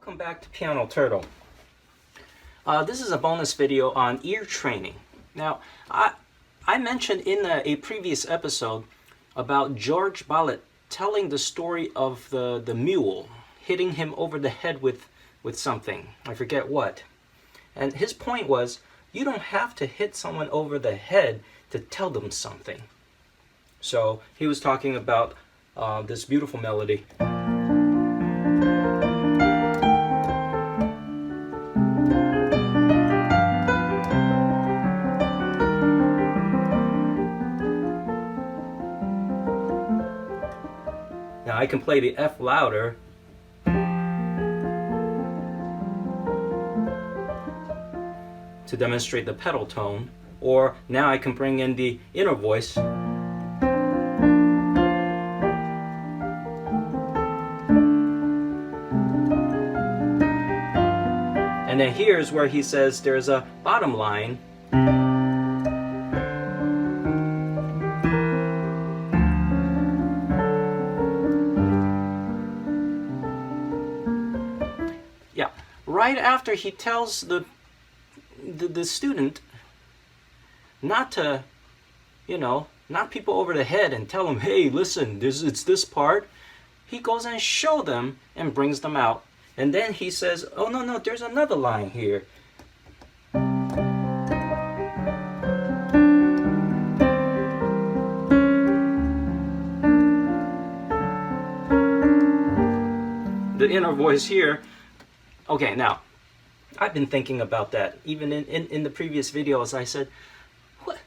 Welcome back to Pianoturtle. This is a bonus video on ear training. Now, I mentioned in a previous episode about George Ballet telling the story of the mule hitting him over the head with something. I forget what. And his point was, you don't have to hit someone over the head to tell them something. So he was talking about this beautiful melody. Now I can play the F louder. To demonstrate the pedal tone, or now I can bring in the inner voice. And then here's where he says there's a bottom line. Yeah, right after he tells the student not to, knock people over the head and tell them, hey, listen, it's this part. He goes and show them and brings them out. And then he says, oh, no, there's another line here. The inner voice here. Okay, now, I've been thinking about that. Even in the previous videos, I said, what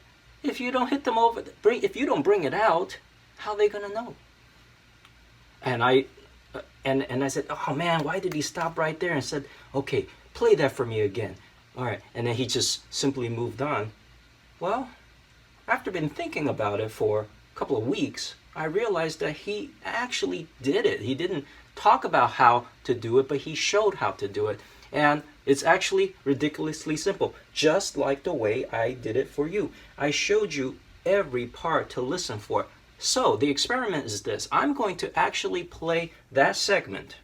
if you don't hit them over? If you don't bring it out, how are they gonna know? And I said, oh man, why did he stop right there and said, okay, play that for me again. All right, and then he just simply moved on. Well, after been thinking about it for a couple of weeks, I realized that he actually did it. He didn't talk about how to do it, but he showed how to do it. And it's actually ridiculously simple, just like the way I did it for you. I showed you every part to listen for. So the experiment is this. I'm going to actually play that segment,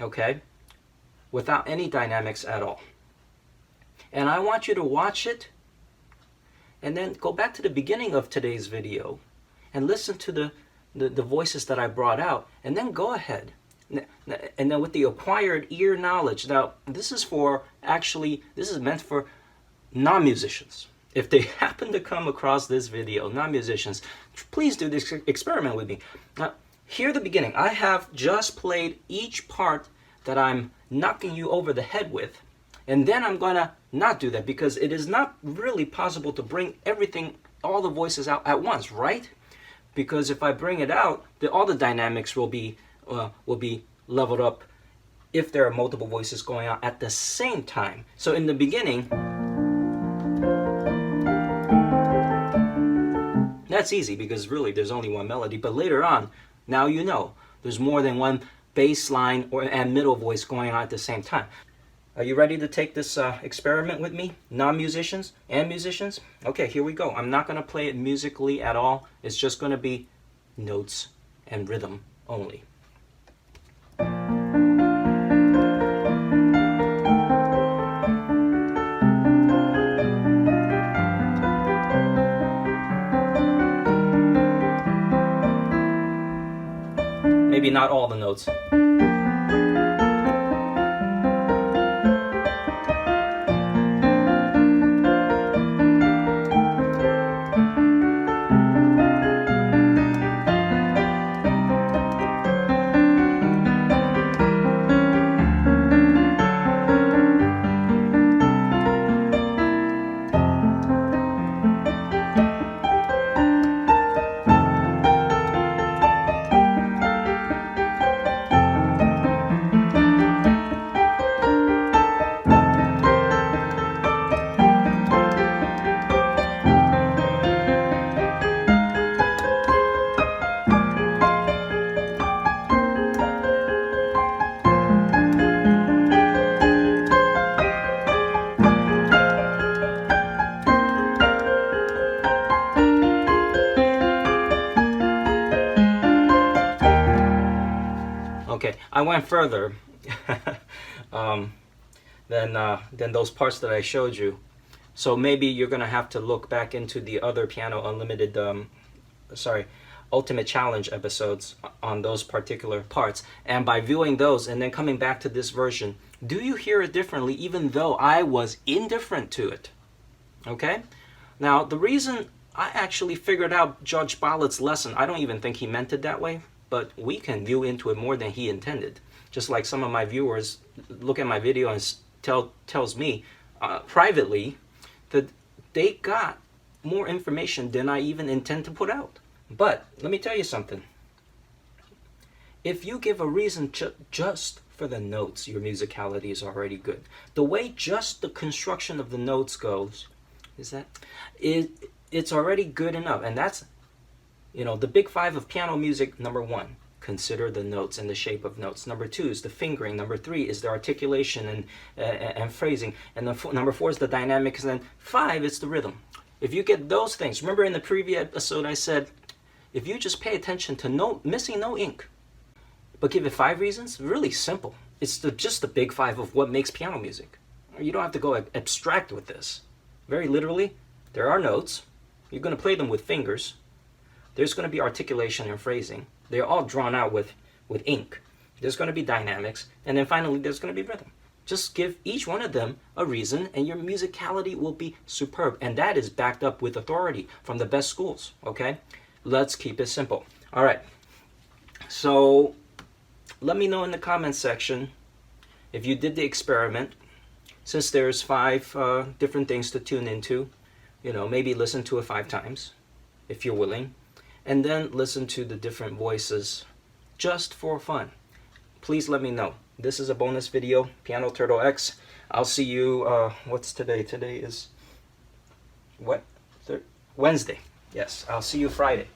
okay, without any dynamics at all. And I want you to watch it and then go back to the beginning of today's video and listen to the voices that I brought out, and then go ahead. And then with the acquired ear knowledge, now this is meant for non-musicians. If they happen to come across this video, non-musicians, please do this experiment with me. Now, hear the beginning. I have just played each part that I'm knocking you over the head with, and then I'm going to not do that because it is not really possible to bring everything, all the voices out at once, right? Because if I bring it out, all the dynamics will be leveled up if there are multiple voices going on at the same time. So in the beginning, that's easy because really there's only one melody. But later on, now you know there's more than one bass line and middle voice going on at the same time. Are you ready to take this experiment with me, non-musicians and musicians? Okay, here we go. I'm not going to play it musically at all. It's just going to be notes and rhythm only. Maybe not all the notes. Okay, I went further. than those parts that I showed you. So maybe you're gonna have to look back into the other Piano Unlimited, Ultimate Challenge episodes on those particular parts. And by viewing those and then coming back to this version, do you hear it differently even though I was indifferent to it? Okay? Now, the reason I actually figured out Judge Ballott's lesson, I don't even think he meant it that way, but we can view into it more than he intended. Just like some of my viewers look at my video and tells me privately that they got more information than I even intend to put out. But let me tell you something. If you give a reason just for the notes, your musicality is already good. The way just the construction of the notes goes, it's already good enough. And that's, the big five of piano music. Number one, consider the notes and the shape of notes. Number two is the fingering. Number three is the articulation and phrasing. And number four is the dynamics. And then five, it's the rhythm. If you get those things, remember in the previous episode I said, if you just pay attention to missing no ink, but give it 5 reasons, really simple. It's just the big 5 of what makes piano music. You don't have to go abstract with this. Very literally, there are notes. You're going to play them with fingers. There's going to be articulation and phrasing. They're all drawn out with ink. There's going to be dynamics. And then finally, there's going to be rhythm. Just give each one of them a reason, and your musicality will be superb. And that is backed up with authority from the best schools, okay? Let's keep it simple. All right. So let me know in the comments section if you did the experiment. Since there's 5 different things to tune into, maybe listen to it 5 times if you're willing, and then listen to the different voices just for fun. Please let me know. This is a bonus video, Pianoturtle X. I'll see you, what's today? Today is what? Wednesday. Yes, I'll see you Friday.